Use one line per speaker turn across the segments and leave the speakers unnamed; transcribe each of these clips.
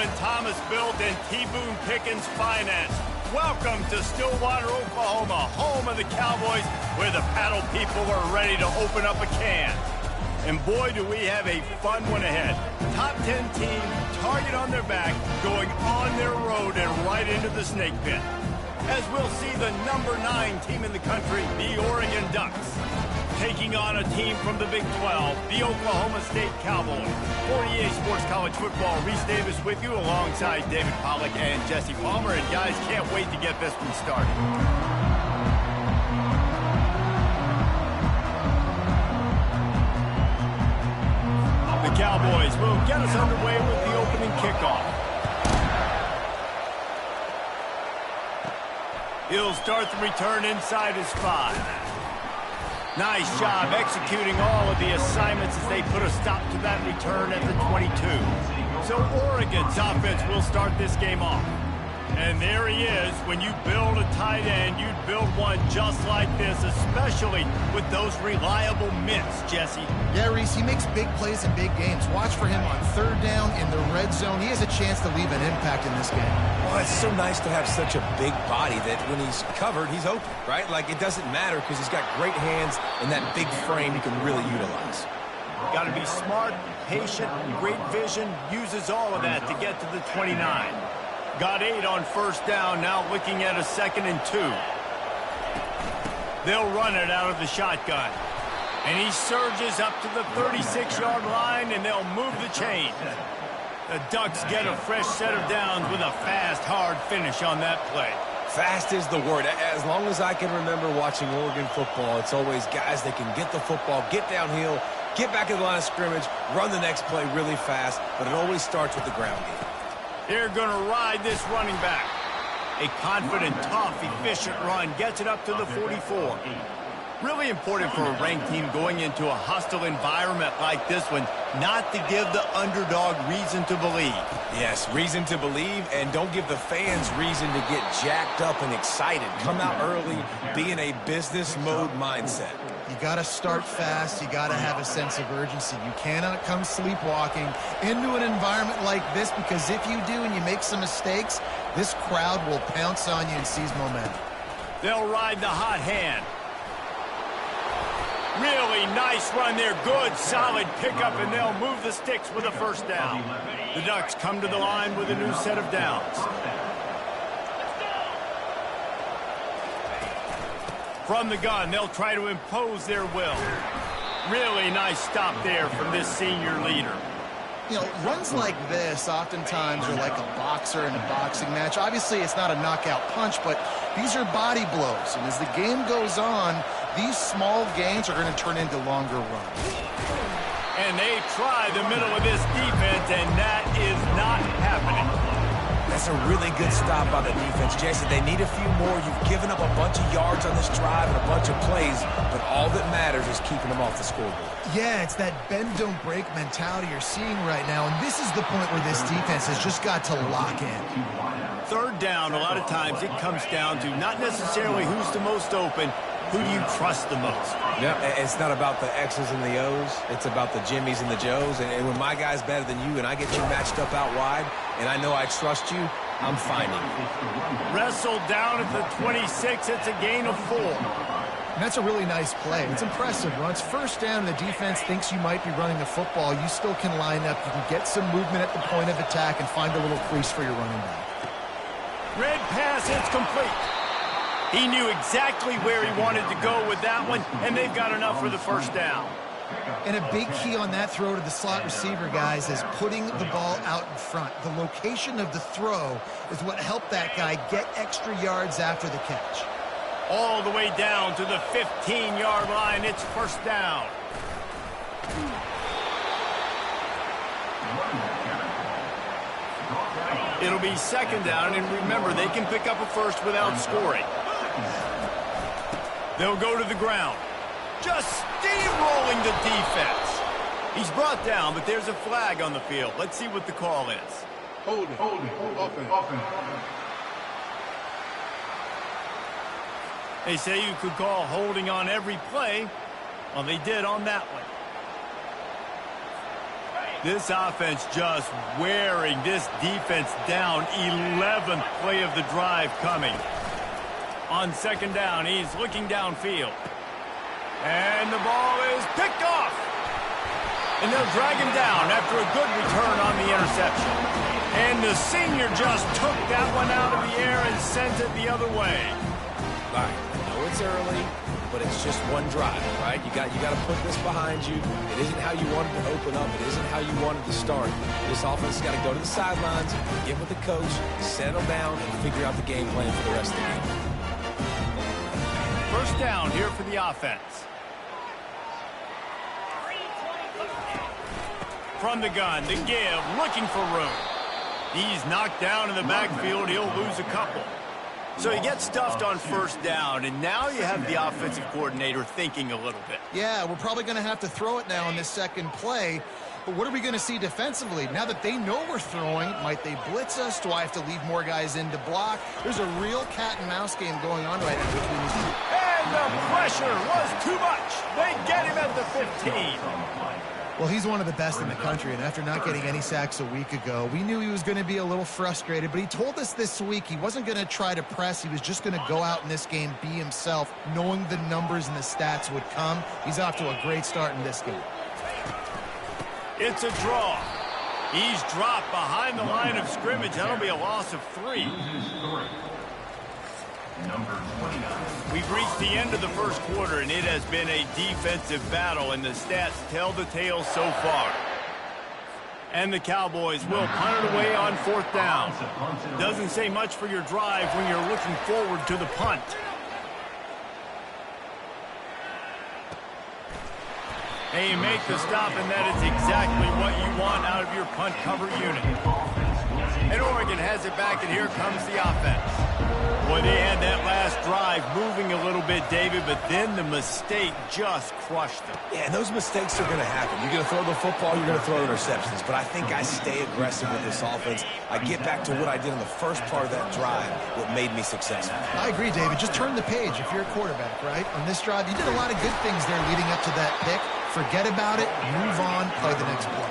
gentlemen, Thomas Built and T. Boone Pickens Finance. Welcome to Stillwater, Oklahoma, home of the Cowboys, where the paddle people are ready to open up a can. And boy, do we have a fun one ahead. Top 10 team, target on their back, going on their road and right into the snake pit. As we'll see the number 9 team in the country, the Oregon Ducks, taking on a team from the Big 12, the Oklahoma State Cowboys. 48 Sports College Football, Reese Davis with you alongside David Pollack and Jesse Palmer. And guys, can't wait to get this one started. The Cowboys will get us underway with the opening kickoff. He'll start the return inside his 5. Nice job executing all of the assignments as they put a stop to that return at the 22. So Oregon's offense will start this game off. And there he is. When you build a tight end, you'd build one just like this, especially with those reliable mitts, Jesse.
Yeah, Reese, he makes big plays in big games. Watch for him on 3rd down in the red zone. He has a chance to leave an impact in this game.
Well, it's so nice to have such a big body that when he's covered, he's open, right? Like, it doesn't matter because he's got great hands and that big frame he can really utilize.
Got to be smart, patient, great vision. Uses all of that to get to the 29. Got 8 on 1st down, now looking at a 2nd and 2. They'll run it out of the shotgun. And he surges up to the 36-yard line, and they'll move the chain. The Ducks get a fresh set of downs with a fast, hard finish on that play.
Fast is the word. As long as I can remember watching Oregon football, it's always guys that can get the football, get downhill, get back in the line of scrimmage, run the next play really fast, but it always starts with the ground game.
They're going to ride this running back. A confident, tough, efficient run gets it up to the 44. Really important for a ranked team going into a hostile environment like this one, not to give the underdog reason to believe.
Yes, reason to believe, and don't give the fans reason to get jacked up and excited. Come out early, be in a business mode mindset.
You got to start fast. You got to have a sense of urgency. You cannot come sleepwalking into an environment like this, because if you do and you make some mistakes, this crowd will pounce on you and seize momentum.
They'll ride the hot hand. Really nice run there. Good, solid pickup, and they'll move the sticks with a 1st down. The Ducks come to the line with a new set of downs. From the gun, they'll try to impose their will. Really nice stop there from this senior leader.
You know, runs like this oftentimes are like a boxer in a boxing match. Obviously, it's not a knockout punch, but these are body blows. And as the game goes on, these small gains are going to turn into longer runs.
And they try the middle of this defense, and that is not happening.
That's a really good stop by the defense, Jason. They need a few more. You've given up a bunch of yards on this drive and a bunch of plays, but all that matters is keeping them off the scoreboard.
Yeah, it's that bend, don't break mentality you're seeing right now, and this is the point where this defense has just got to lock in.
3rd down, a lot of times it comes down to not necessarily who's the most open, who do you trust the most?
Yeah, it's not about the X's and the O's. It's about the Jimmys and the Joes. And when my guy's better than you and I get you matched up out wide and I know I trust you, I'm finding you.
Wrestled down at the 26. It's a gain of 4.
And that's a really nice play. It's impressive. Once 1st down, the defense thinks you might be running the football. You still can line up. You can get some movement at the point of attack and find a little crease for your running back.
Red pass, it's complete. He knew exactly where he wanted to go with that one, and they've got enough for the 1st down.
And a big key on that throw to the slot receiver, guys, is putting the ball out in front. The location of the throw is what helped that guy get extra yards after the catch.
All the way down to the 15-yard line. It's 1st down. It'll be 2nd down, and remember, they can pick up a 1st without scoring. They'll go to the ground. Just steamrolling the defense. He's brought down, but there's a flag on the field. Let's see what the call is.
Holding, offense.
They say you could call holding on every play. Well, they did on that one. This offense just wearing this defense down. 11th play of the drive coming. On second down, he's looking downfield. And the ball is picked off. And they'll drag him down after a good return on the interception. And the senior just took that one out of the air and sent it the other way.
All right, I know it's early, but it's just one drive, right? You got to put this behind you. It isn't how you wanted to open up. It isn't how you wanted to start. This offense has got to go to the sidelines, get with the coach, settle down, and figure out the game plan for the rest of the game.
First down here for the offense. From the gun, the give, looking for room. He's knocked down in the backfield. He'll lose a couple. So he gets stuffed on first down, and now you have the offensive coordinator thinking a little bit.
Yeah, we're probably going to have to throw it now in this second play. But what are we going to see defensively? Now that they know we're throwing, might they blitz us? Do I have to leave more guys in to block? There's a real cat and mouse game going on right now between these two.
And the pressure was too much. They get him at the 15.
Well, he's one of the best in the country, and after not getting any sacks a week ago, we knew he was going to be a little frustrated, but he told us this week he wasn't going to try to press. He was just going to go out in this game, be himself, knowing the numbers and the stats would come. He's off to a great start in this game.
It's a draw. He's dropped behind the line of scrimmage. That'll be a loss of 3.
Number 29.
We've reached the end of the first quarter, and it has been a defensive battle, and the stats tell the tale so far. And the Cowboys will punt it away on fourth down. Doesn't say much for your drive when you're looking forward to the punt. And you make the stop, and that is exactly what you want out of your punt cover unit. And Oregon has it back, and here comes the offense. Boy, they had that last drive moving a little bit, David, but then the mistake just crushed them.
Yeah, and those mistakes are going to happen. You're going to throw the football, you're going to throw interceptions. But I think I stay aggressive with this offense. I get back to what I did in the first part of that drive, what made me successful.
I agree, David. Just turn the page if you're a quarterback, right? On this drive, you did a lot of good things there leading up to that pick. Forget about it, move on, play the next play.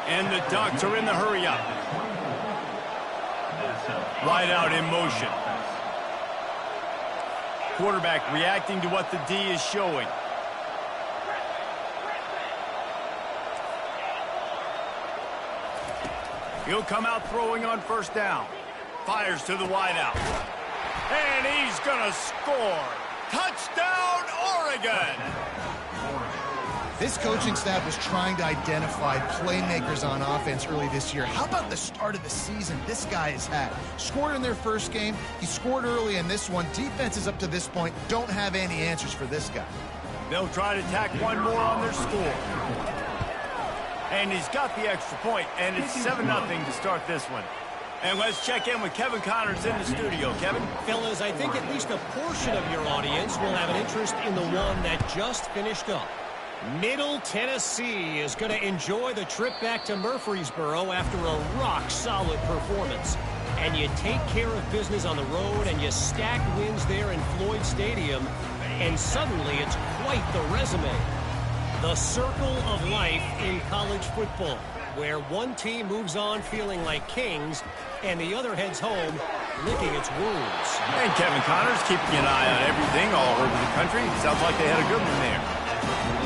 And the Ducks are in the hurry-up. Wide out in motion. Quarterback reacting to what the D is showing. He'll come out throwing on first down. Fires to the wide out. And he's going to score. Touchdown, Oregon!
This coaching staff was trying to identify playmakers on offense early this year. How about the start of the season this guy has had? Scored in their first game. He scored early in this one. Defenses up to this point don't have any answers for this guy.
They'll try to tack one more on their score. And he's got the extra point, and it's 7-0 to start this one. And let's check in with Kevin Connors in the studio. Kevin?
Fellas, I think at least a portion of your audience will have an interest in the one that just finished up. Middle Tennessee is going to enjoy the trip back to Murfreesboro after a rock-solid performance. And you take care of business on the road and you stack wins there in Floyd Stadium, and suddenly it's quite the resume. The circle of life in college football, where one team moves on feeling like kings and the other heads home licking its wounds.
And Kevin Connors keeping an eye on everything all over the country. Sounds like they had a good one there.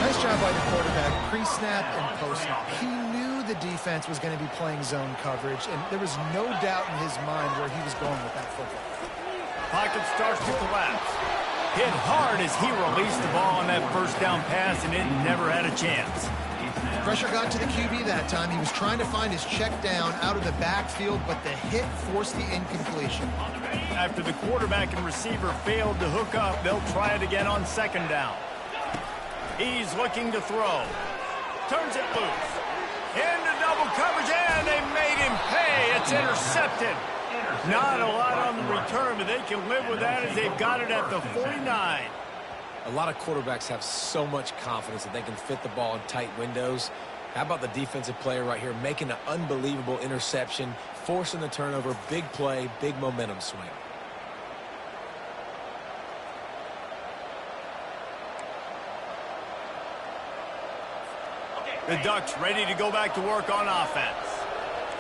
Nice job by the quarterback, pre-snap and post-snap. He knew the defense was going to be playing zone coverage, and there was no doubt in his mind where he was going with that football.
Pocket starts to collapse. Hit hard as he released the ball on that first down pass, and it never had a chance.
Pressure got to the QB that time. He was trying to find his check down out of the backfield, but the hit forced the incompletion.
After the quarterback and receiver failed to hook up, they'll try it again on second down. He's looking to throw. Turns it loose. Into double coverage, and they made him pay. It's intercepted. Not a lot on the return, but they can live with that as they've got it at the 49.
A lot of quarterbacks have so much confidence that they can fit the ball in tight windows. How about the defensive player right here making an unbelievable interception, forcing the turnover, big play, big momentum swing.
The Ducks ready to go back to work on offense.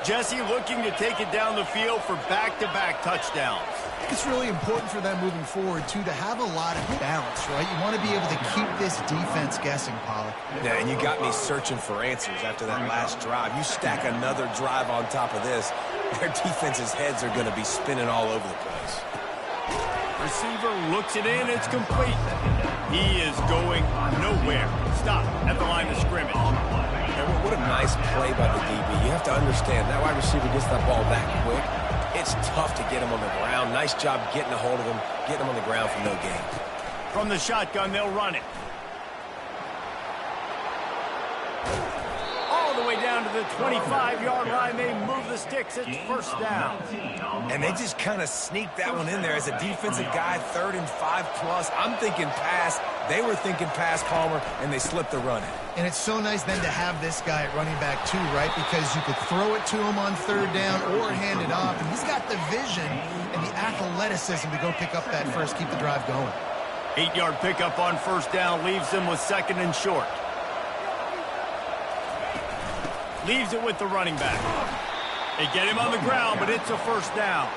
Jesse looking to take it down the field for back-to-back touchdowns.
I think it's really important for them moving forward, too, to have a lot of balance, right? You want to be able to keep this defense guessing, Pollack.
Yeah, and you got me searching for answers after that last drive. You stack another drive on top of this, their defense's heads are going to be spinning all over the place.
Receiver looks it in. It's complete. He is going nowhere. Stop at the line of scrimmage.
And what a nice play by the DB. You have to understand, that wide receiver gets that ball that quick. It's tough to get him on the ground. Nice job getting a hold of him, getting him on the ground for no gain.
From the shotgun, they'll run it. All the way down to the 25-yard line. They move the sticks. It's first down.
And they just kind of sneaked that one in there as a defensive guy, 3rd and 5+. I'm thinking pass. They were thinking pass, Palmer, and they slipped the run in.
And it's so nice then to have this guy at running back too, right? Because you could throw it to him on 3rd down or hand it off. And he's got the vision and the athleticism to go pick up that first, keep the drive going.
8-yard pickup on first down leaves them with 2nd and short. Leaves it with the running back. They get him on the ground, but it's a first down.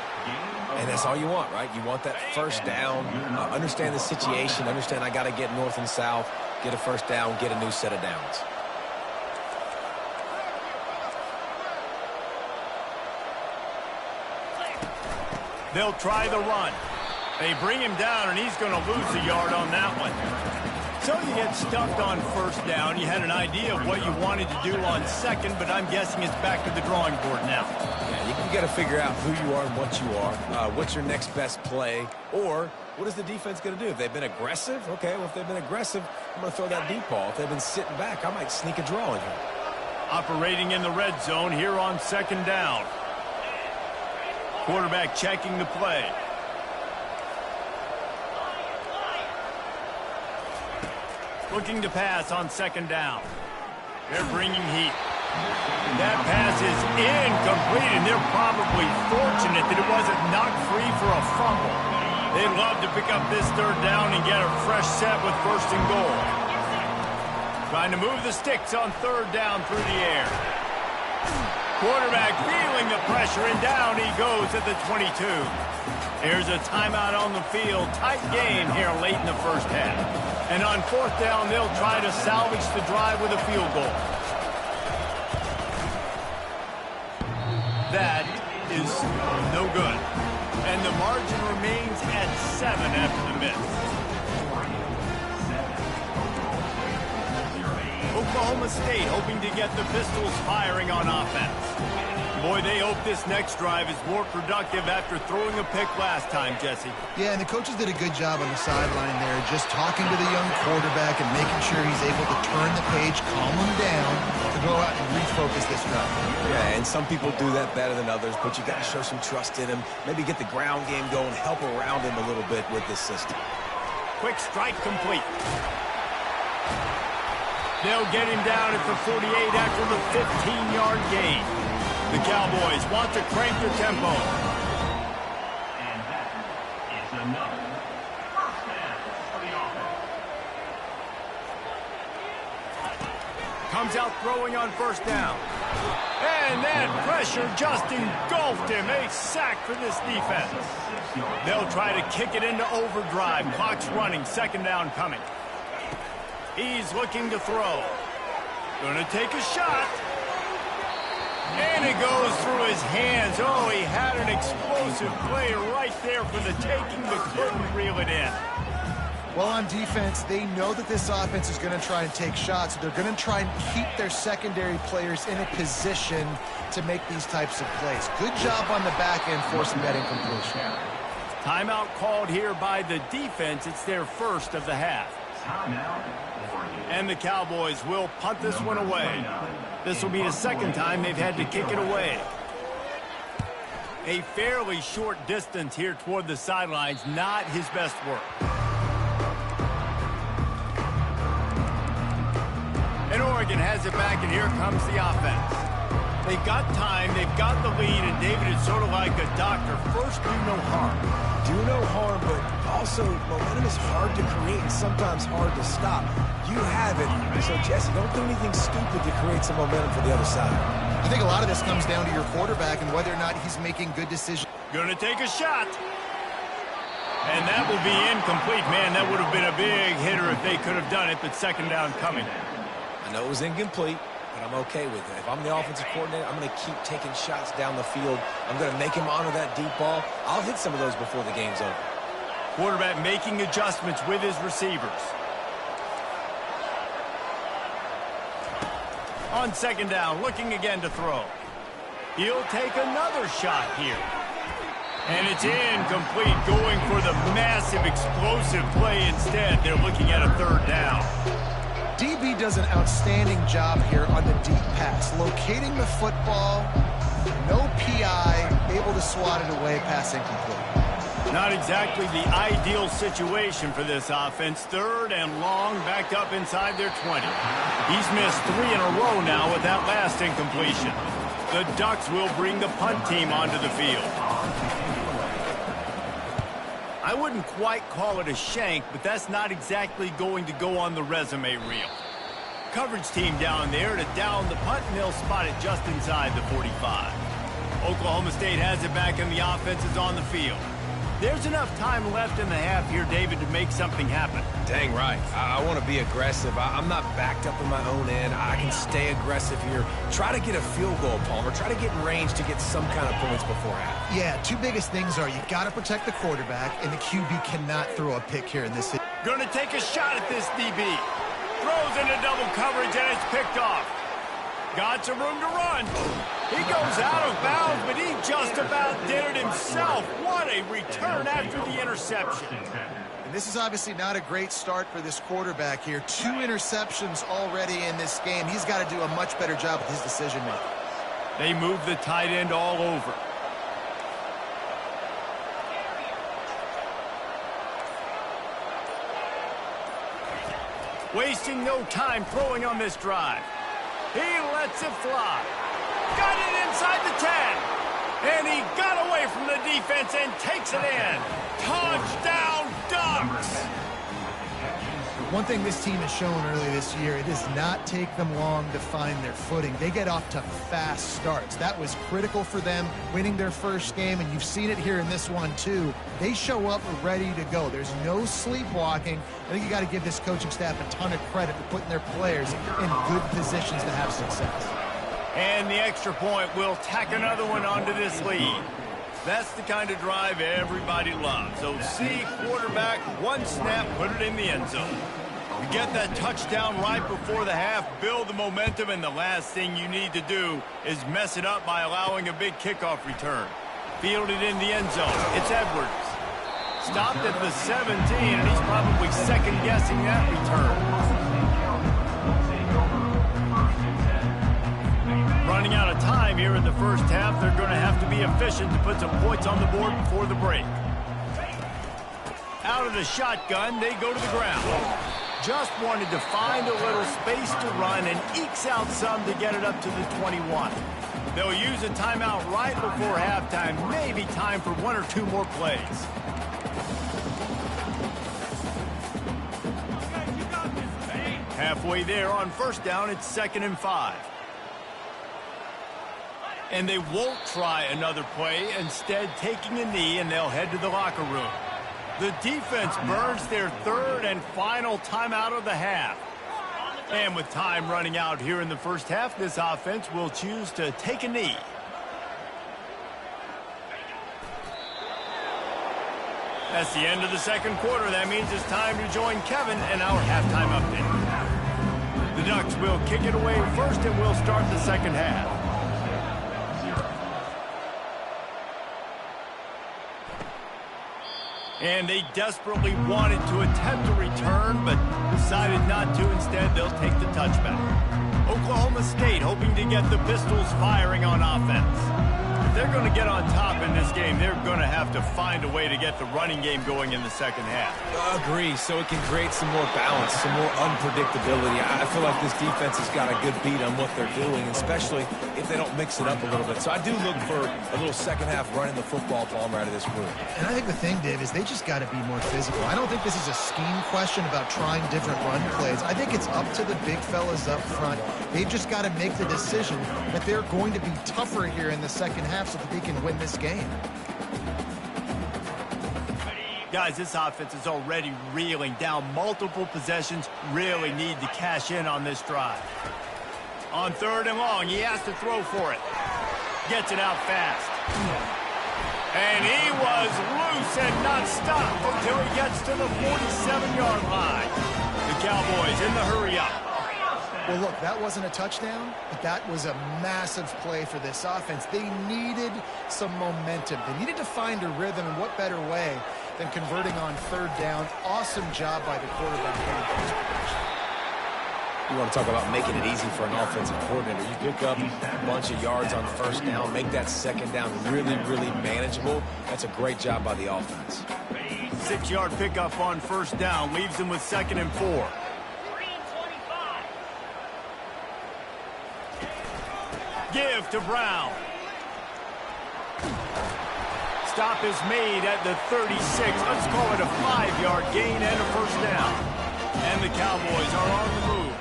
And that's all you want, right? You want that first down. Understand the situation. Understand I got to get north and south, get a first down, get a new set of downs.
They'll try the run. They bring him down, and he's going to lose a yard on that one. So you get stuffed on first down. You had an idea of what you wanted to do on 2nd, but I'm guessing it's back to the drawing board now.
Yeah, you got to figure out who you are and what you are. What's your next best play? Or what is the defense going to do? If they've been aggressive, okay, well, if they've been aggressive, I'm going to throw that deep ball. If they've been sitting back, I might sneak a draw in here.
Operating in the red zone here on 2nd down. Quarterback checking the play. Looking to pass on 2nd down. They're bringing heat. That pass is incomplete, and they're probably fortunate that it wasn't knocked free for a fumble. They'd love to pick up this 3rd down and get a fresh set with 1st and goal. Trying to move the sticks on 3rd down through the air. Quarterback feeling the pressure, and down he goes at the 22. There's a timeout on the field. Tight game here late in the first half. And on 4th down, they'll try to salvage the drive with a field goal. That is no good. And the margin remains at 7 after the miss. Oklahoma State hoping to get the Pistols firing on offense. Boy, they hope this next drive is more productive after throwing a pick last time, Jesse.
Yeah, and the coaches did a good job on the sideline there, just talking to the young quarterback and making sure he's able to turn the page, calm him down, to go out and refocus this drive.
Yeah, and some people do that better than others, but you got to show some trust in him. Maybe get the ground game going, help around him a little bit with this system.
Quick strike complete. They'll get him down at the 48 after the 15-yard gain. The Cowboys want to crank their tempo.
And that is another first down for the offense.
Comes out throwing on 1st down. And that pressure just engulfed him. A sack for this defense. They'll try to kick it into overdrive. Clock's running. 2nd down coming. He's looking to throw. Going to take a shot. And it goes through his hands. Oh, he had an explosive play right there for the taking, but couldn't reel it in.
Well, on defense, they know that this offense is going to try and take shots. They're going to try and keep their secondary players in a position to make these types of plays. Good job on the back end forcing that incompletion.
Timeout called here by the defense. It's their first of the half. And the Cowboys will punt this one away. This will be the 2nd time they've had to kick it away. A fairly short distance here toward the sidelines, not his best work. And Oregon has it back, and here comes the offense. They've got time, they've got the lead, and David is sort of like a doctor. First, do no harm.
Do no harm, but also momentum is hard to create and sometimes hard to stop. You have it, so Jesse, don't do anything stupid to create some momentum for the other side.
I think a lot of this comes down to your quarterback and whether or not he's making good decisions.
Gonna take a shot. And that will be incomplete. Man, that would have been a big hitter if they could have done it, but second down coming.
I know it was incomplete, but I'm okay with it. If I'm the offensive coordinator, I'm going to keep taking shots down the field. I'm going to make him honor that deep ball. I'll hit some of those before the game's over.
Quarterback making adjustments with his receivers. On second down, looking again to throw. He'll take another shot here. And it's incomplete, going for the massive explosive play instead. They're looking at a third down.
DB does an outstanding job here on the deep pass, locating the football, no PI, able to swat it away, pass incomplete.
Not exactly the ideal situation for this offense. Third and long, backed up inside their 20. He's missed 3 in a row now with that last incompletion. The Ducks will bring the punt team onto the field. I wouldn't quite call it a shank, but that's not exactly going to go on the resume reel. Coverage team down there to down the punt, and they'll spot it just inside the 45. Oklahoma State has it back, and the offense is on the field. There's enough time left in the half here, David, to make something happen.
Dang right. I want to be aggressive. I'm not backed up in my own end. I can stay aggressive here. Try to get a field goal, Palmer. Try to get in range to get some kind of points before half.
Yeah, two biggest things are you've got to protect the quarterback, and the QB cannot throw a pick here in this.
Going to take a shot at this DB. Throws into double coverage, and it's picked off. Got some room to run. He goes out of bounds, but he just about did it himself. What a return after the interception.
And this is obviously not a great start for this quarterback here. 2 interceptions already in this game. He's got to do a much better job with his decision-making.
They move the tight end all over. Wasting no time throwing on this drive. He lets it fly. Got it inside the 10. And he got away from the defense and takes it in. Touchdown, Ducks!
One thing this team has shown early this year, it does not take them long to find their footing. They get off to fast starts. That was critical for them winning their first game, and you've seen it here in this one too. They show up ready to go. There's no sleepwalking. I think you got to give this coaching staff a ton of credit for putting their players in good positions to have success.
And the extra point will tack another one onto this lead. That's the kind of drive everybody loves. So see quarterback, one snap, put it in the end zone. You get that touchdown right before the half, build the momentum, and the last thing you need to do is mess it up by allowing a big kickoff return. Fielded in the end zone. It's Edwards. Stopped at the 17, and he's probably second-guessing that return. Running out of time here in the first half. They're going to have to be efficient to put some points on the board before the break. Out of the shotgun, they go to the ground. Just wanted to find a little space to run and ekes out some to get it up to the 21. They'll use a timeout right before halftime. Maybe time for 1 or 2 more plays. Halfway there on first down, it's 2nd and 5. And they won't try another play, instead taking a knee, and they'll head to the locker room. The defense burns their 3rd and final timeout of the half. And with time running out here in the first half, this offense will choose to take a knee. That's the end of the second quarter. That means it's time to join Kevin and our halftime update. The Ducks will kick it away first, and we'll start the second half. And they desperately wanted to attempt a return, but decided not to. Instead, they'll take the touchback. Oklahoma State hoping to get the Pistols firing on offense. if they're going to get on top in this game, they're going to have to find a way to get the running game going in the second half.
Agree, so it can create some more balance, some more unpredictability. I feel like this defense has got a good beat on what they're doing, especially if they don't mix it up a little bit. So I do look for a little second half running the football Palmer out of this group.
And I think the thing, Dave, is they just got to be more physical. I don't think this is a scheme question about trying different run plays. I think it's up to the big fellas up front. They've just got to make the decision that they're going to be tougher here in the second half so that they can win this game.
Guys, this offense is already reeling down multiple possessions. Really need to cash in on this drive. On 3rd and long, he has to throw for it. Gets it out fast. And he was loose and not stopped until he gets to the 47-yard line. The Cowboys in the hurry up.
Well, look, that wasn't a touchdown, but that was a massive play for this offense. They needed some momentum. They needed to find a rhythm, and what better way than converting on 3rd down. Awesome job by the quarterback.
You want to talk about making it easy for an offensive coordinator. You pick up a bunch of yards on 1st down, make that 2nd down really, really manageable. That's a great job by the offense.
6-yard pickup on 1st down, leaves them with 2nd and 4. Give to Brown. Stop is made at the 36. Let's call it a 5-yard gain and a 1st down. And the Cowboys are on the move.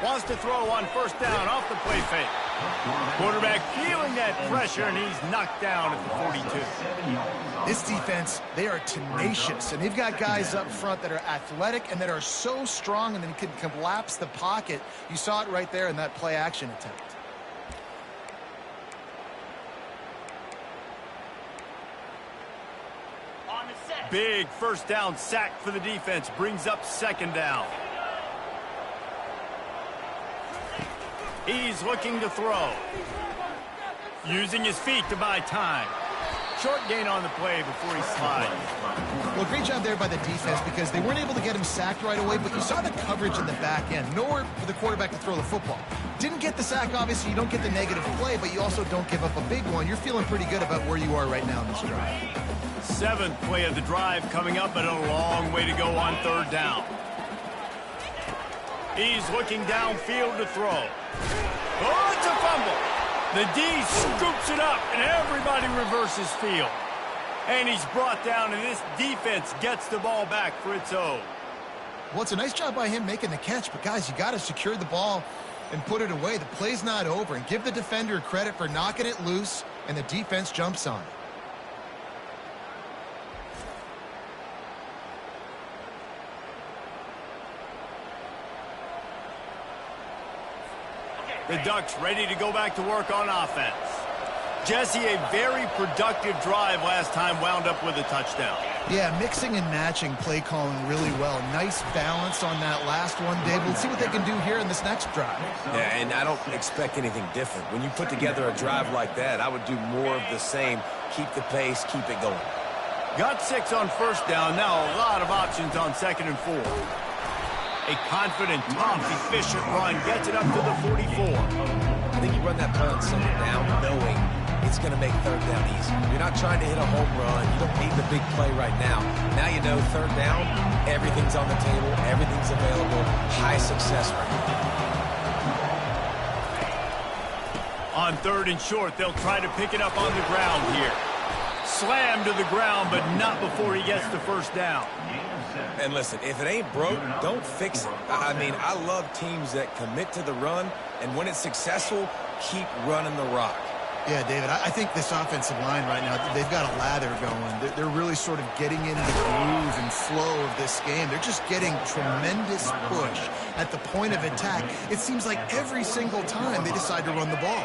Wants to throw on 1st down off the play fake. Quarterback feeling that pressure, and he's knocked down at the 42.
This defense, they are tenacious, and they've got guys up front that are athletic and that are so strong and then can collapse the pocket. You saw it right there in that play action attempt.
Big 1st down sack for the defense, brings up 2nd down. He's looking to throw. Using his feet to buy time. Short gain on the play before he slides.
Well, great job there by the defense because they weren't able to get him sacked right away, but you saw the coverage in the back end. Nowhere for the quarterback to throw the football. Didn't get the sack, obviously. You don't get the negative play, but you also don't give up a big one. You're feeling pretty good about where you are right now in this drive.
7th play of the drive coming up, but a long way to go on 3rd down. He's looking downfield to throw. Oh, it's a fumble. The D scoops it up, and everybody reverses field. And he's brought down, and this defense gets the ball back for its own.
Well, it's a nice job by him making the catch, but guys, you got to secure the ball and put it away. The play's not over, and give the defender credit for knocking it loose, and the defense jumps on it.
The Ducks ready to go back to work on offense. Jesse, a very productive drive last time, wound up with a touchdown.
Yeah, mixing and matching play calling really well. Nice balance on that last one, Dave. We'll see what they can do here in this next drive.
Yeah, and I don't expect anything different. When you put together a drive like that, I would do more of the same. Keep the pace, keep it going.
Got 6 on 1st down. Now a lot of options on 2nd and 4. A confident, tough, efficient run gets it up to the 44.
I think you run that play on 2nd down knowing it's going to make 3rd down easy. You're not trying to hit a home run. You don't need the big play right now. Now you know 3rd down, everything's on the table, everything's available, high success rate.
On 3rd and short, they'll try to pick it up on the ground here. Slam to the ground, but not before he gets the 1st down.
And listen, if it ain't broke, don't fix it. I mean, I love teams that commit to the run, and when it's successful, keep running the rock.
Yeah, David, I think this offensive line right now, they've got a lather going. They're really sort of getting into the groove and flow of this game. They're just getting tremendous push at the point of attack. It seems like every single time they decide to run the ball.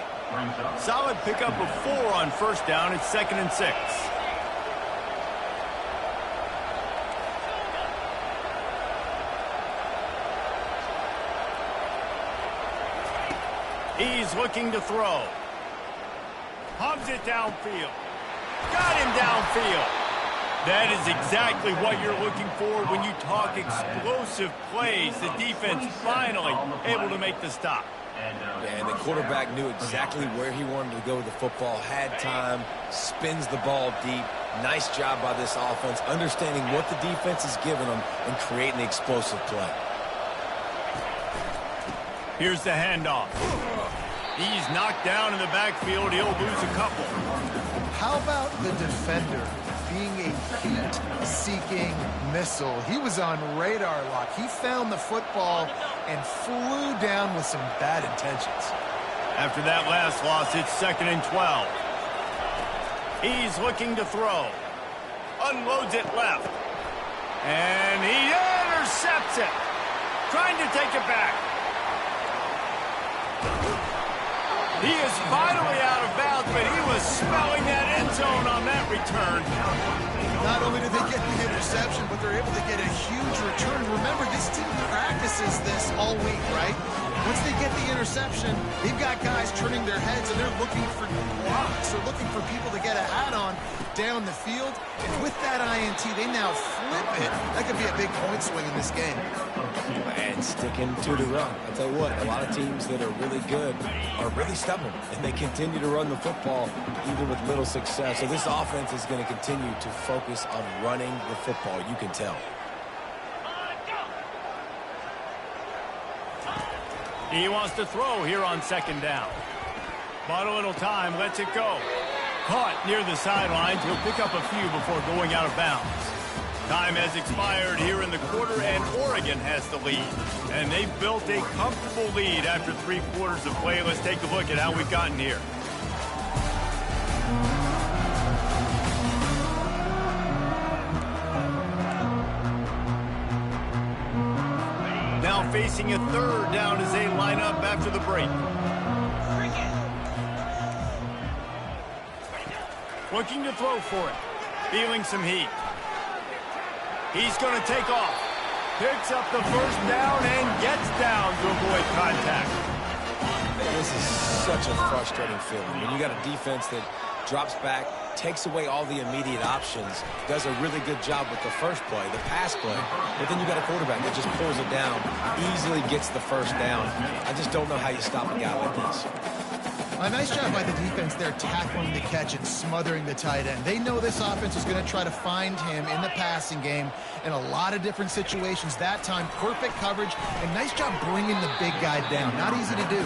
Solid pickup of 4 on 1st down. It's 2nd and 6. He's looking to throw. Pumps it downfield. Got him downfield. That is exactly what you're looking for when you talk explosive plays. The defense finally able to make the stop.
And the quarterback knew exactly where he wanted to go with the football, had time, spins the ball deep. Nice job by this offense, understanding what the defense is giving them and creating the explosive play.
Here's the handoff. He's knocked down in the backfield. He'll lose a couple.
How about the defender being a heat-seeking missile? He was on radar lock. He found the football and flew down with some bad intentions.
After that last loss, it's 2nd and 12. He's looking to throw. Unloads it left. And he intercepts it. Trying to take it back. He is finally out of bounds, but he was smelling that end zone on that return.
Not only did they get the interception, but they're able to get a huge return. Remember, this team practices this all week, right? Once they get the interception, they've got guys turning their heads, and they're looking for blocks. They're looking for people to get a hat on down the field. And with that INT, they now flip it. That could be a big point swing in this game.
And sticking to the run. I'll tell you what, a lot of teams that are really good are really stubborn, and they continue to run the football even with little success. So this offense is going to continue to focus on running the football. You can tell.
He wants to throw here on 2nd down. Bought a little time, lets it go. Caught near the sidelines. He'll pick up a few before going out of bounds. Time has expired here in the quarter, and Oregon has the lead. And they've built a comfortable lead after 3 quarters of play. Let's take a look at how we've gotten here. Now facing a 3rd down as they line up after the break. Looking to throw for it. Feeling some heat. He's going to take off. Picks up the 1st down and gets down to avoid contact.
This is such a frustrating feeling when you got a defense that drops back, takes away all the immediate options, does a really good job with the first play, the pass play, but then you got a quarterback that just pulls it down, easily gets the 1st down. I just don't know how you stop a guy like this.
A nice job by the defense there tackling the catch and smothering the tight end. They know this offense is going to try to find him in the passing game in a lot of different situations. That time, perfect coverage, and nice job bringing the big guy down. Not easy to do.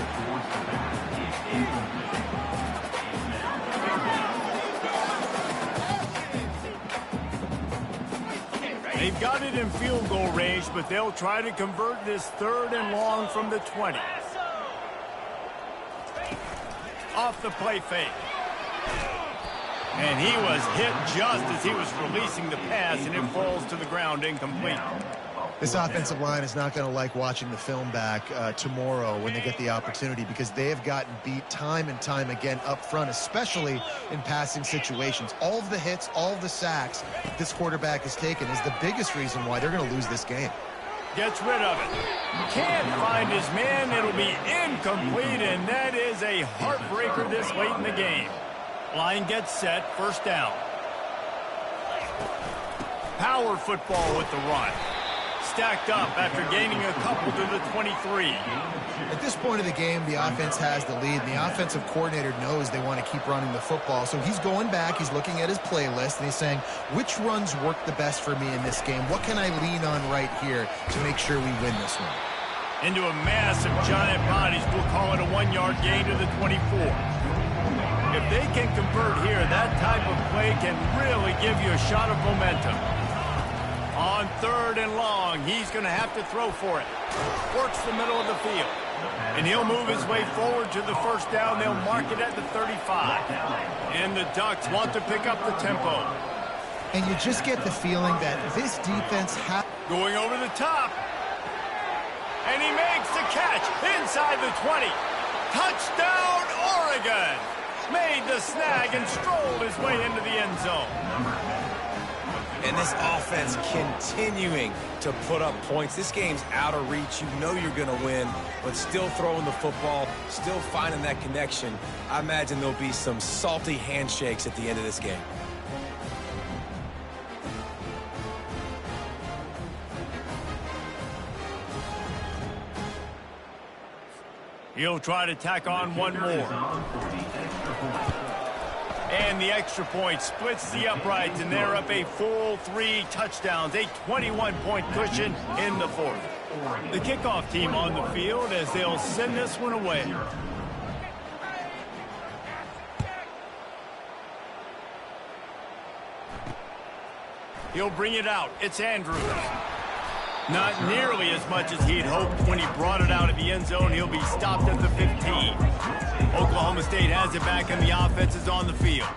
They've got it in field goal range, but they'll try to convert this 3rd and long from the 20. Off the play fake. And he was hit just as he was releasing the pass, and it falls to the ground incomplete.
This offensive line is not going to like watching the film back tomorrow when they get the opportunity, because they have gotten beat time and time again up front, especially in passing situations. All of the hits, all of the sacks this quarterback has taken is the biggest reason why they're going to lose this game.
Gets rid of it. Can't find his man. It'll be incomplete, and that is a heartbreaker this late in the game. Line gets set, 1st down. Power football with the run. Stacked up after gaining a couple to the 23.
At this point of the game, the offense has the lead, and the offensive coordinator knows they want to keep running the football. So he's going back, he's looking at his playlist, and he's saying, which runs work the best for me in this game? What can I lean on right here to make sure we win this one?
Into a mass of giant bodies. We'll call it a 1-yard gain to the 24. If they can convert here, that type of play can really give you a shot of momentum. On 3rd and long, he's going to have to throw for it. Works the middle of the field. And he'll move his way forward to the 1st down. They'll mark it at the 35. And the Ducks want to pick up the tempo.
And you just get the feeling that this defense has...
Going over the top. And he makes the catch inside the 20. Touchdown, Oregon! Made the snag and strolled his way into the end zone.
And this offense continuing to put up points. This game's out of reach. You know you're going to win, but still throwing the football, still finding that connection. I imagine there'll be some salty handshakes at the end of this game.
He'll try to tack on one more. And the extra point splits the uprights, and they're up a full 3 touchdowns, a 21-point cushion in the fourth. The kickoff team on the field as they'll send this one away. He'll bring it out. It's Andrews. Not nearly as much as he'd hoped when he brought it out of the end zone. He'll be stopped at the 15. Oklahoma State has it back, and the offense is on the field.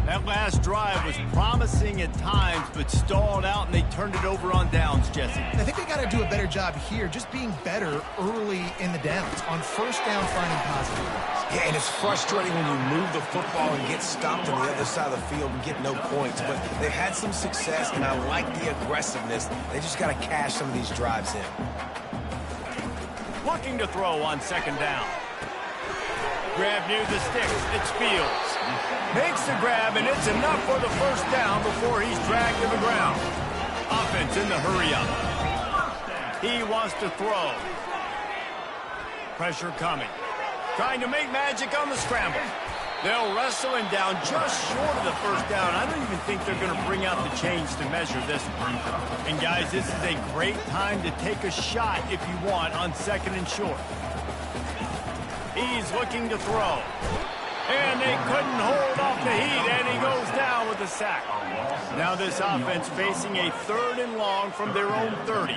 That last drive was promising at times, but stalled out, and they turned it over on downs, Jesse.
I think they got to do a better job here, just being better early in the downs, on first down, finding positive plays.
Yeah, and it's frustrating when you move the football and get stopped on the other side of the field and get no points. But they've had some success, and I like the aggressiveness. They just got to cash some of these drives in.
Looking to throw on second down. Grab near the sticks. It's Fields. Makes the grab, and it's enough for the first down before he's dragged to the ground. Offense in the hurry-up. He wants to throw. Pressure coming. Trying to make magic on the scramble. They'll wrestle him down just short of the first down. I don't even think they're going to bring out the chains to measure this one. And, guys, this is a great time to take a shot if you want on second and short. He's looking to throw. And they couldn't hold off the heat, and he goes down with a sack. Now this offense facing a 3rd and long from their own 30.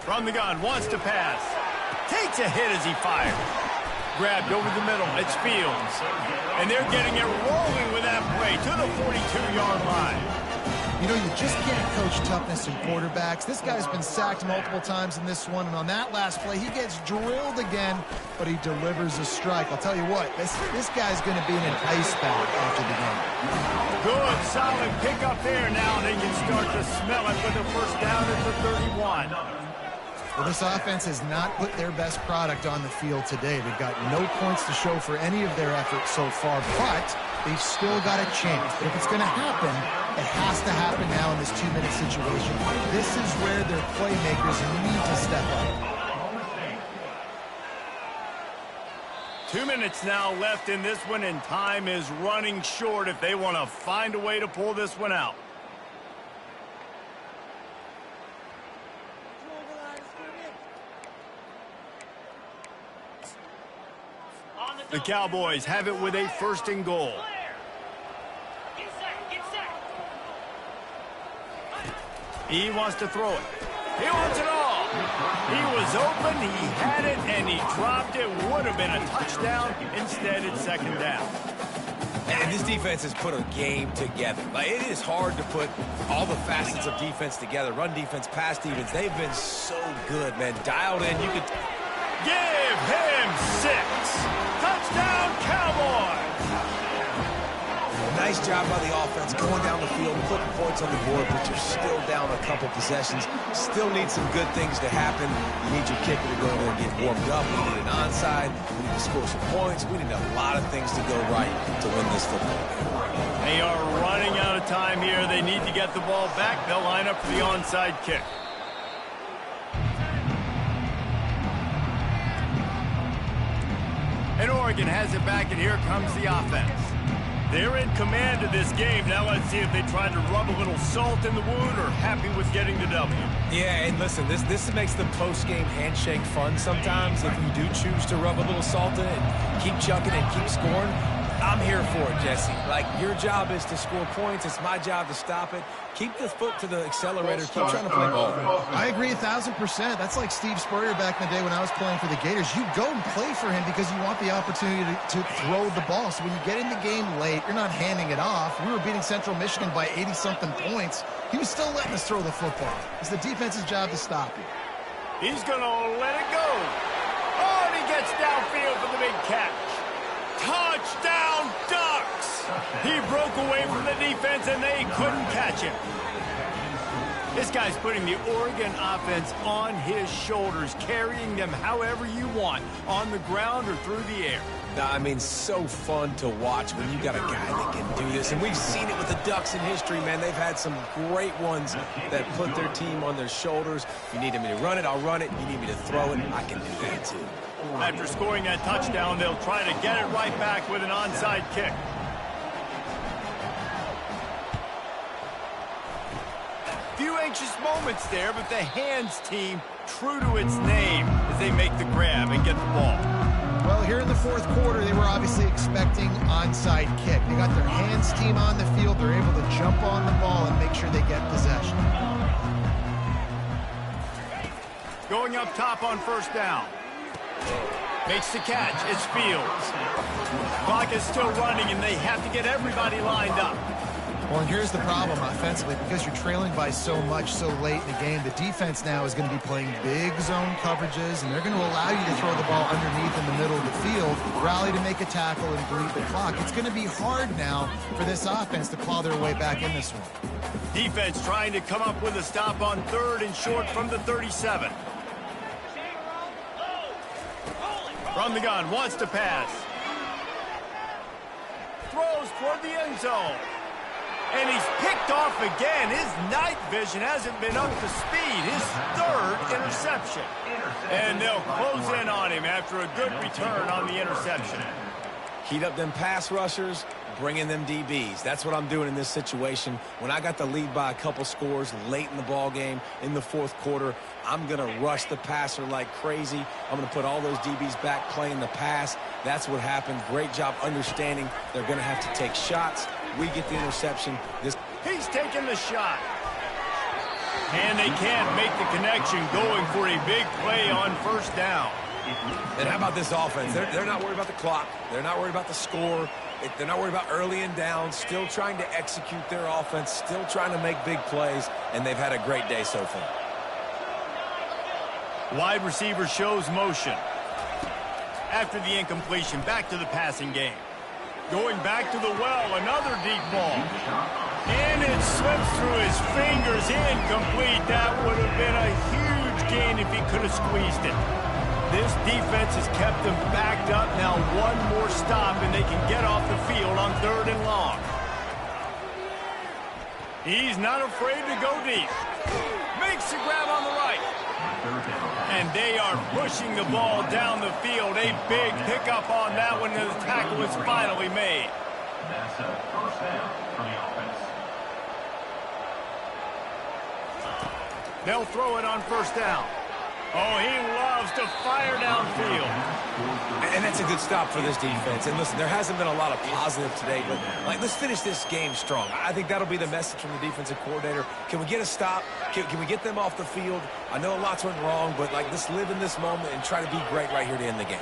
From the gun, wants to pass. Takes a hit as he fires. Grabbed over the middle. It's Fields. And they're getting it rolling with that play to the 42-yard line.
You know, you just can't coach toughness in quarterbacks. This guy's been sacked multiple times in this one, and on that last play, he gets drilled again, but he delivers a strike. I'll tell you what, this guy's going to be in an ice bath after the game.
Good, solid pickup there now. They can start to smell it with the first down at the 31.
Well, this offense has not put their best product on the field today. They've got no points to show for any of their efforts so far, but they've still got a chance. But if it's going to happen, it has to happen now in this 2-minute situation. This is where their playmakers need to step up.
2 minutes now left in this one, and time is running short if they want to find a way to pull this one out. The Cowboys have it with a 1st and goal. He wants to throw it. He wants it all. He was open, he had it, and he dropped it. Would have been a touchdown. Instead, it's 2nd down.
And this defense has put a game together. Like, it is hard to put all the facets of defense together. Run defense, pass defense. They've been so good, man. Dialed in. You could
give him 6. Touchdown, Cowboys.
Nice job by the offense going down the field, putting points on the board, but you're still down a couple possessions. Still need some good things to happen. You need your kicker to go in there and get warmed up. We need an onside. We need to score some points. We need a lot of things to go right to win this football game.
They are running out of time here. They need to get the ball back. They'll line up for the onside kick. And Oregon has it back, and here comes the offense. They're in command of this game. Now let's see if they try to rub a little salt in the wound or happy with getting the W.
Yeah, and listen, this makes the post-game handshake fun sometimes. If you do choose to rub a little salt in it and keep chucking and keep scoring, I'm here for it, Jesse. Like, your job is to score points. It's my job to stop it. Keep the foot to the accelerator. Keep trying to play ball.
I agree 1,000%. That's like Steve Spurrier back in the day when I was playing for the Gators. You go and play for him because you want the opportunity to throw the ball. So when you get in the game late, you're not handing it off. We were beating Central Michigan by 80-something points. He was still letting us throw the football. It's the defense's job to stop you.
He's going to let it go. Oh, and he gets downfield for the big catch. Touchdown, Ducks! He broke away from the defense, and they couldn't catch him. This guy's putting the Oregon offense on his shoulders, carrying them however you want, on the ground or through the air.
I mean, so fun to watch when you got a guy that can do this. And we've seen it with the Ducks in history, man. They've had some great ones that put their team on their shoulders. If you need me to run it, I'll run it. If you need me to throw it, I can do that too.
After scoring that touchdown, they'll try to get it right back with an onside kick. Few anxious moments there, but the hands team true to its name as they make the grab and get the ball.
Well, here in the fourth quarter, they were obviously expecting onside kick. They got their hands team on the field. They're able to jump on the ball and make sure they get possession.
Going up top on first down. Makes the catch. It's Fields. Clock is still running, and they have to get everybody lined up.
Well, and here's the problem offensively. Because you're trailing by so much so late in the game, the defense now is going to be playing big zone coverages, and they're going to allow you to throw the ball underneath in the middle of the field, rally to make a tackle, and bleed the clock. It's going to be hard now for this offense to claw their way back in this one.
Defense trying to come up with a stop on 3rd and short from the 37. From the gun, wants to pass. Throws toward the end zone. And he's picked off again. His night vision hasn't been up to speed. His 3rd interception. And they'll close in on him after a good return on the interception.
Heat up them pass rushers, bring in them DBs. That's what I'm doing in this situation. When I got the lead by a couple scores late in the ball game, in the fourth quarter, I'm going to rush the passer like crazy. I'm going to put all those DBs back playing the pass. That's what happened. Great job understanding they're going to have to take shots. We get the interception.
He's taking the shot. And they can't make the connection, going for a big play on first down.
And how about this offense? They're not worried about the clock. They're not worried about the score. They're not worried about early and down. Still trying to execute their offense. Still trying to make big plays. And they've had a great day so far.
Wide receiver shows motion. After the incompletion, back to the passing game. Going back to the well, another deep ball. And it slips through his fingers, incomplete. That would have been a huge gain if he could have squeezed it. This defense has kept them backed up. Now one more stop, and they can get off the field on 3rd and long. He's not afraid to go deep. Makes the grab on the right. And they are pushing the ball down the field. A big pickup on that one, and the tackle is finally made.
That's a first down for the offense.
They'll throw it on first down. Oh, he loves to fire downfield.
And that's a good stop for this defense. And listen, there hasn't been a lot of positive today, but let's finish this game strong. I think that'll be the message from the defensive coordinator. Can we get a stop? Can we get them off the field? I know lots went wrong, but let's live in this moment and try to be great right here to end the game.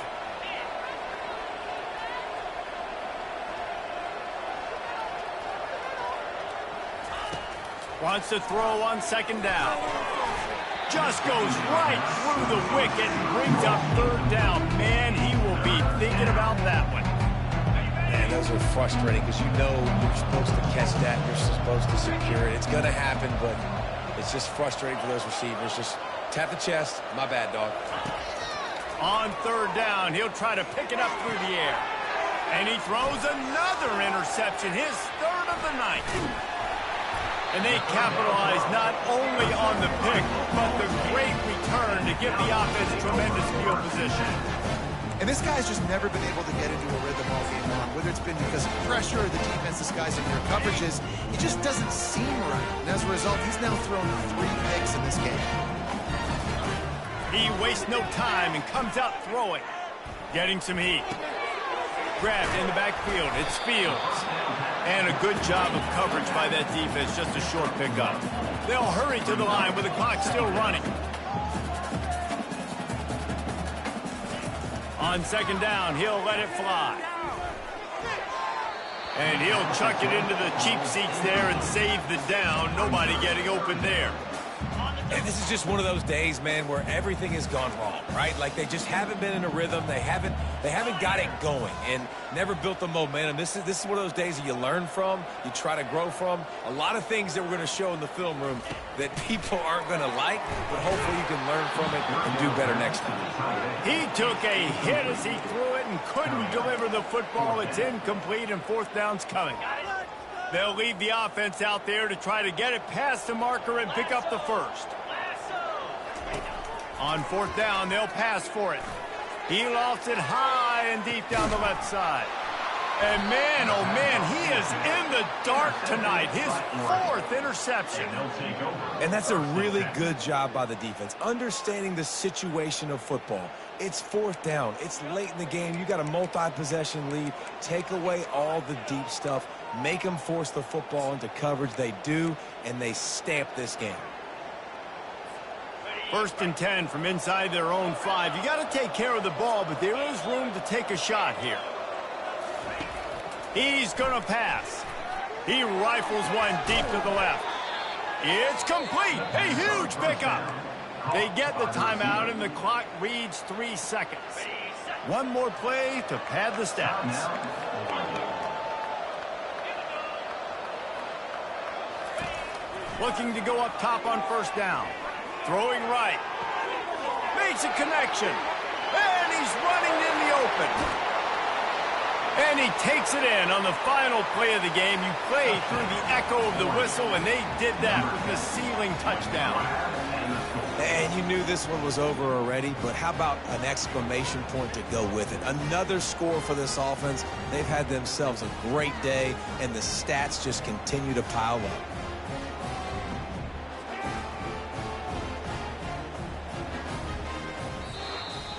Wants to throw on second down. Just goes right through the wicket and brings up 3rd down. Man, he will be thinking about that one.
Man, those are frustrating because you know you're supposed to catch that. You're supposed to secure it. It's going to happen, but it's just frustrating for those receivers. Just tap the chest. My bad, dog.
On 3rd down, he'll try to pick it up through the air. And he throws another interception, his 3rd of the night. And they capitalize not only on the pick, but the great return to give the offense tremendous field position.
And this guy's just never been able to get into a rhythm all game long, whether it's been because of pressure or the defense disguising their coverages. He just doesn't seem right. And as a result, he's now thrown 3 picks in this game.
He wastes no time and comes out throwing. Getting some heat. Grabbed in the backfield. It's Fields. And a good job of coverage by that defense. Just a short pickup. They'll hurry to the line with the clock still running. On second down, he'll let it fly. And he'll chuck it into the cheap seats there and save the down. Nobody getting open there.
And this is just one of those days, man, where everything has gone wrong, right? Like they just haven't been in a rhythm. They haven't got it going and never built the momentum. This is one of those days that you learn from, you try to grow from. A lot of things that we're going to show in the film room that people aren't going to like, but hopefully you can learn from it and do better next time.
He took a hit as he threw it and couldn't deliver the football. It's incomplete and fourth down's coming. They'll leave the offense out there to try to get it past the marker and pick up the first. On fourth down, they'll pass for it. He lofts it high and deep down the left side. And man, oh man, he is in the dark tonight. His fourth interception.
And that's a really good job by the defense, understanding the situation of football. It's fourth down. It's late in the game. You got a multi-possession lead. Take away all the deep stuff. Make them force the football into coverage. They do, and they stamp this game.
1st and 10 from inside their own 5. You got to take care of the ball, but there is room to take a shot here. He's going to pass. He rifles one deep to the left. It's complete. A huge pickup. They get the timeout, and the clock reads 3 seconds. One more play to pad the stats. Looking to go up top on first down. Throwing right. Makes a connection. And he's running in the open. And he takes it in on the final play of the game. You play through the echo of the whistle, and they did that with the ceiling touchdown.
And you knew this one was over already, but how about an exclamation point to go with it? Another score for this offense. They've had themselves a great day, and the stats just continue to pile up.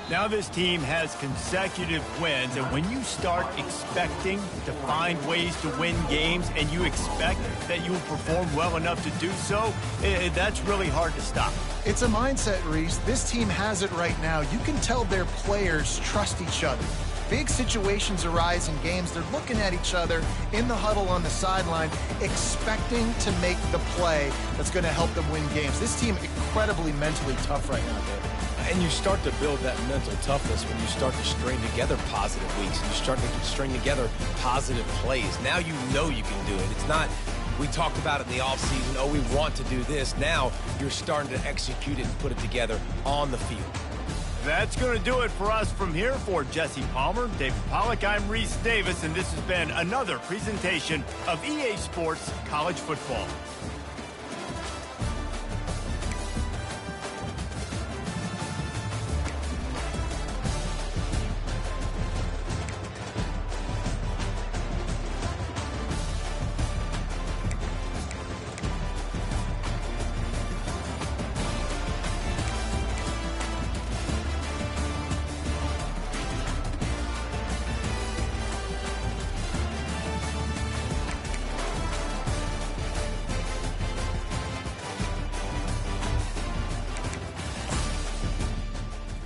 Now this team has consecutive wins, and when you start expecting to find ways to win games and you expect that you'll perform well enough to do so, that's really hard to stop.
It's a mindset, Reese. This team has it right now. You can tell their players trust each other. Big situations arise in games. They're looking at each other in the huddle on the sideline, expecting to make the play that's going to help them win games. This team incredibly mentally tough right now, David.
And you start to build that mental toughness when you start to string together positive weeks and you start to string together positive plays. Now you know you can do it. It's not, we talked about it in the offseason, oh, we want to do this. Now you're starting to execute it and put it together on the field.
That's going to do it for us from here. For Jesse Palmer, David Pollack, I'm Reese Davis, and this has been another presentation of EA Sports College Football.